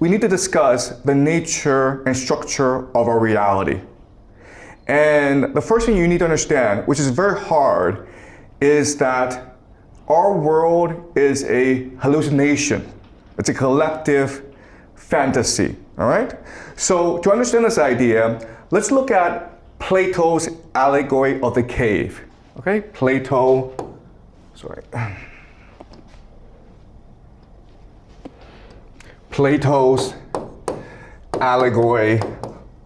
we need to discuss the nature and structure of our reality. And the first thing you need to understand, which is very hard, is that our world is a hallucination. It's a collective fantasy, all right? So to understand this idea, let's look at Plato's Allegory of the Cave, okay? Plato's Allegory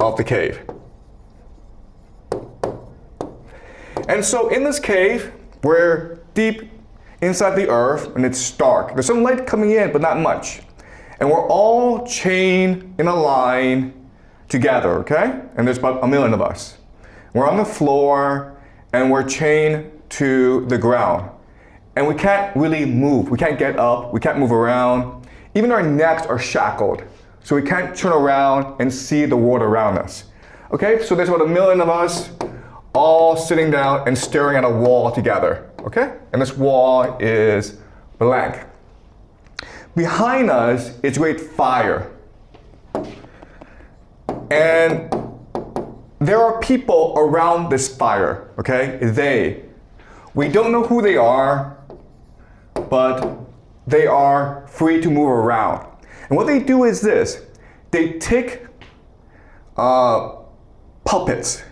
of the Cave. And so in this cave, we're deep inside the earth and it's dark. There's some light coming in, but not much. And we're all chained in a line together, okay? And there's about 1 million of us. We're on the floor and we're chained to the ground. And we can't really move. We can't get up, we can't move around. Even our necks are shackled. So we can't turn around and see the world around us. Okay, so there's about 1 million of us all sitting down and staring at a wall together, okay? And this wall is blank. Behind us is great fire. And there are people around this fire, okay? We don't know who they are, but they are free to move around. And what they do is this: they take puppets,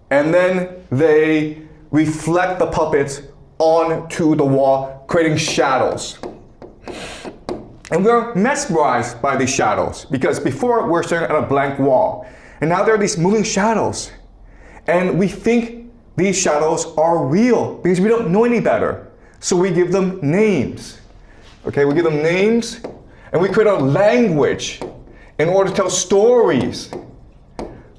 and then they reflect the puppets onto the wall, creating shadows. And we're mesmerized by these shadows, because before we're staring at a blank wall, and now there are these moving shadows. And we think these shadows are real because we don't know any better. So we give them names. Okay, we give them names and we create a language in order to tell stories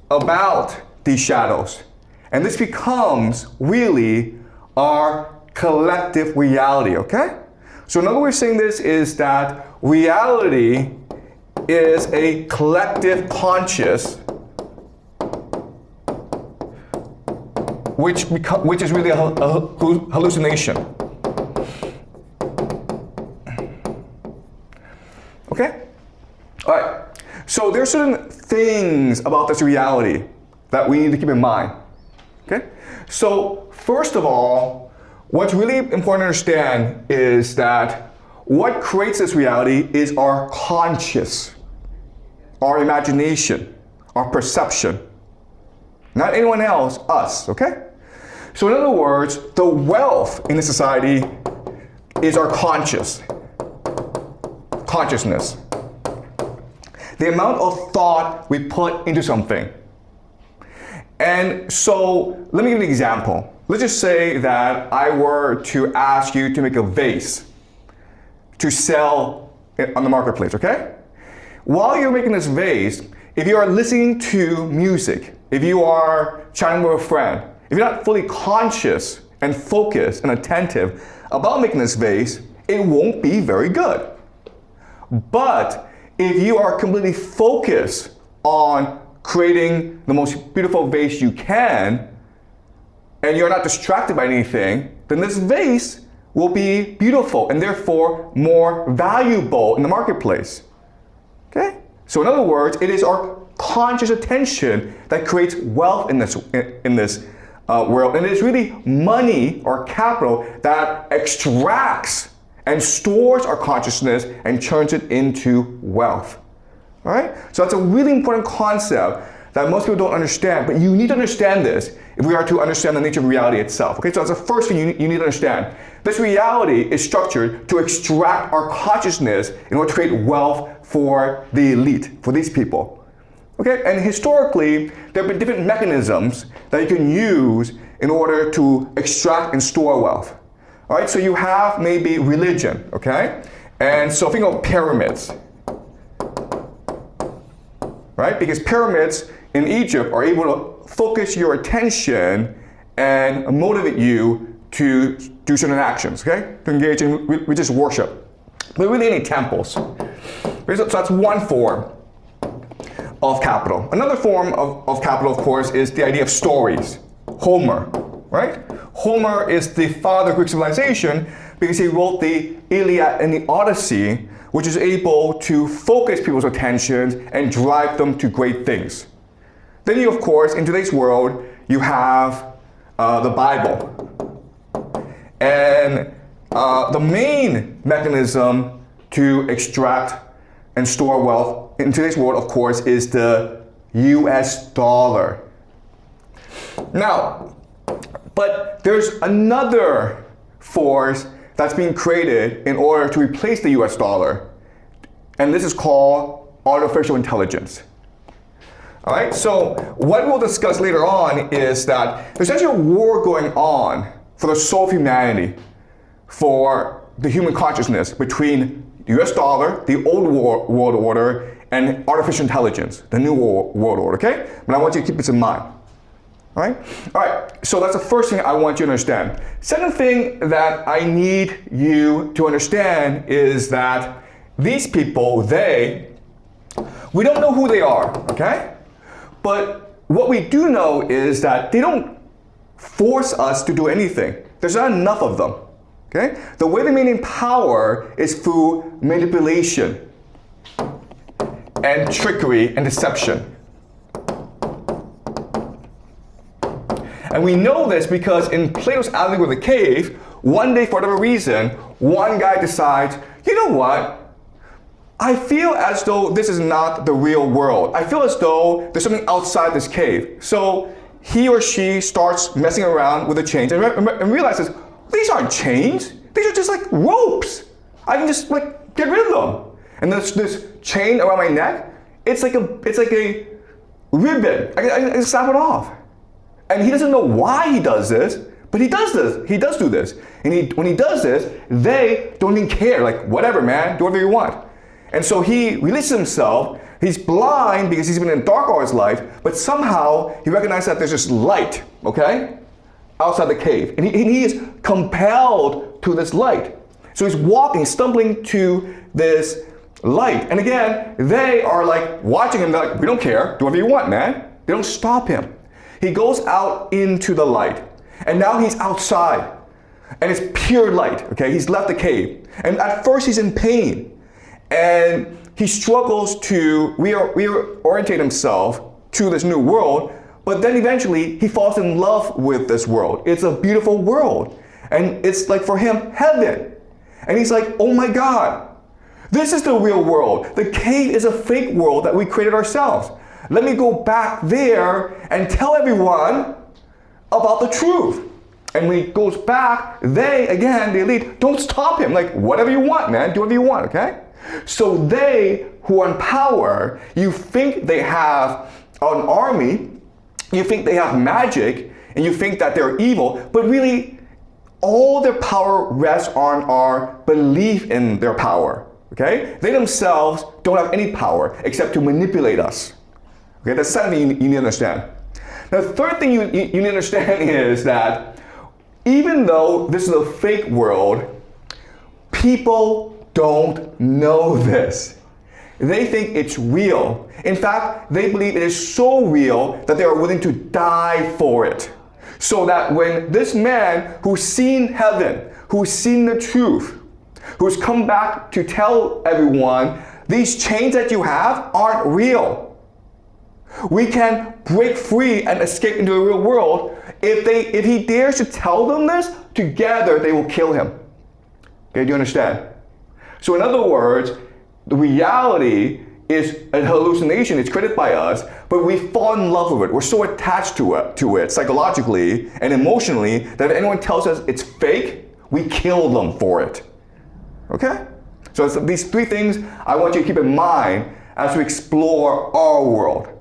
about these shadows. And this becomes really our collective reality, okay? So another way of saying this is that reality is a collective conscious which is really a hallucination. Okay? All right. So there are certain things about this reality that we need to keep in mind. Okay? So first of all, what's really important to understand is that what creates this reality is our conscious, our imagination, our perception. Not anyone else, us, okay? So in other words, the wealth in the society is our consciousness. The amount of thought we put into something. And so let me give you an example. Let's just say that I were to ask you to make a vase to sell on the marketplace, okay? While you're making this vase, if you are listening to music, if you are chatting with a friend, if you're not fully conscious and focused and attentive about making this vase, it won't be very good. But if you are completely focused on creating the most beautiful vase you can, and you're not distracted by anything, then this vase will be beautiful and therefore more valuable in the marketplace. Okay? So in other words, it is our conscious attention that creates wealth in this world. And it is really money or capital that extracts and stores our consciousness and turns it into wealth. All right? So that's a really important concept that most people don't understand, but you need to understand this if we are to understand the nature of reality itself. Okay, so that's the first thing you need to understand. This reality is structured to extract our consciousness in order to create wealth for the elite, for these people. Okay, and historically, there have been different mechanisms that you can use in order to extract and store wealth. All right, so you have maybe religion, okay? And so think of pyramids, right? Because pyramids in Egypt are able to focus your attention and motivate you to do certain actions, okay? To engage in religious worship. But really any temples. So that's one form of capital. Another form of capital, of course, is the idea of stories. Homer, right? Homer is the father of Greek civilization because he wrote the Iliad and the Odyssey, which is able to focus people's attentions and drive them to great things. Then you, of course, in today's world, you have the Bible. And the main mechanism to extract and store wealth in today's world, of course, is the US dollar. Now, but there's another force that's being created in order to replace the US dollar, and this is called artificial intelligence. All right, so what we'll discuss later on is that there's actually a war going on for the soul of humanity, for the human consciousness between the US dollar, the old world order, and artificial intelligence, the new world order, okay? But I want you to keep this in mind. All right, so that's the first thing I want you to understand. Second thing that I need you to understand is that these people, we don't know who they are, okay? But what we do know is that they don't force us to do anything. There's not enough of them, okay? The way they maintain power is through manipulation and trickery and deception. And we know this because in Plato's Allegory of the Cave, one day, for whatever reason, one guy decides, you know what? I feel as though this is not the real world. I feel as though there's something outside this cave. So he or she starts messing around with the chains and realizes, these aren't chains. These are just like ropes. I can just like get rid of them. And this chain around my neck, it's like a ribbon. I can snap it off. And he doesn't know why he does this, but he does this. He does do this. And when he does this, they don't even care. Like, whatever, man, do whatever you want. And so he releases himself. He's blind because he's been in the dark all his life, but somehow he recognizes that there's this light, okay, outside the cave. And he is compelled to this light. So he's walking, stumbling to this light. And again, they are like watching him. They're like, we don't care. Do whatever you want, man. They don't stop him. He goes out into the light, and now he's outside, and it's pure light, okay? He's left the cave, and at first he's in pain, and he struggles to reorientate himself to this new world, but then eventually he falls in love with this world. It's a beautiful world, and it's like for him, heaven. And he's like, oh my God, this is the real world. The cave is a fake world that we created ourselves. Let me go back there and tell everyone about the truth. And when he goes back, the elite, don't stop him. Like, whatever you want, man, do whatever you want, okay? So they who are in power, you think they have an army, you think they have magic, and you think that they're evil, but really, all their power rests on our belief in their power, okay? They themselves don't have any power except to manipulate us. Okay, that's the second thing you need to understand. Now, the third thing you need to understand is that even though this is a fake world, people don't know this. They think it's real. In fact, they believe it is so real that they are willing to die for it. So that when this man who's seen heaven, who's seen the truth, who's come back to tell everyone, these chains that you have aren't real. We can break free and escape into the real world. If he dares to tell them this, together they will kill him. Okay, do you understand? So in other words, the reality is a hallucination. It's created by us, but we fall in love with it. We're so attached to it psychologically and emotionally that if anyone tells us it's fake, we kill them for it. Okay? So it's these three things I want you to keep in mind as we explore our world.